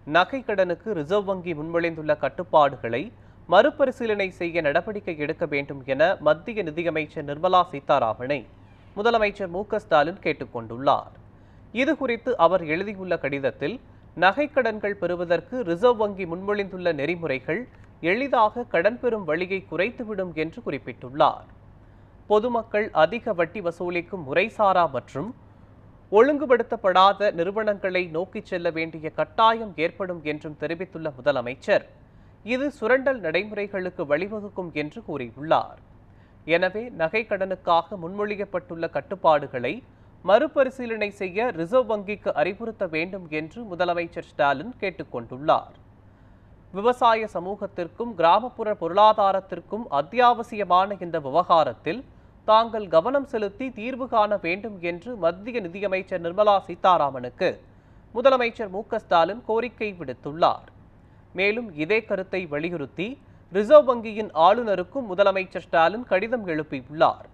நகை கடனுக்கு ரிசர்வ் வங்கி முன்மொழிந்துள்ள கட்டுப்பாடுகளை மறுபரிசீலனை செய்ய நடவடிக்கை எடுக்க வேண்டும் என மத்திய நிதியமைச்சர் நிர்மலா சீதாராமனை முதலமைச்சர் மு.க.ஸ்டாலின் கேட்டுக் கொண்டுள்ளார். இதுகுறித்து அவர் எழுதியுள்ள கடிதத்தில், நகைக்கடன்கள் பெறுவதற்கு ரிசர்வ் வங்கி முன்மொழிந்துள்ள நெறிமுறைகள் எளிதாக கடன் பெறும் வழியை குறைத்துவிடும் என்று குறிப்பிட்டுள்ளார். பொதுமக்கள் அதிக வட்டி வசூலிக்கும் முறைசாரா மற்றும் ஒழுங்குபடுத்தப்படாத நிறுவனங்களை நோக்கிச் செல்ல வேண்டிய கட்டாயம் ஏற்படும் என்றும் தெரிவித்துள்ள முதலமைச்சர், இது சுரண்டல் நடைமுறைகளுக்கு வழிவகுக்கும் என்று கூறியுள்ளார். எனவே நகை கடனுக்காக முன்மொழியப்பட்டுள்ள கட்டுப்பாடுகளை மறுபரிசீலனை செய்ய ரிசர்வ் வங்கிக்கு அறிவுறுத்த வேண்டும் என்று முதலமைச்சர் ஸ்டாலின் கேட்டுக் கொண்டுள்ளார். விவசாய சமூகத்திற்கும் கிராமப்புற பொருளாதாரத்திற்கும் அத்தியாவசியமான இந்த விவகாரத்தில் தாங்கள் கவனம் செலுத்தி தீர்வு காண வேண்டும் என்று மத்திய நிதியமைச்சர் நிர்மலா சீதாராமனுக்கு முதலமைச்சர் மு.க.ஸ்டாலின் கோரிக்கை விடுத்துள்ளார். மேலும் இதே கருத்தை வலியுறுத்தி ரிசர்வ் வங்கியின் ஆளுநருக்கும் முதலமைச்சர் ஸ்டாலின் கடிதம் எழுப்பியுள்ளார்.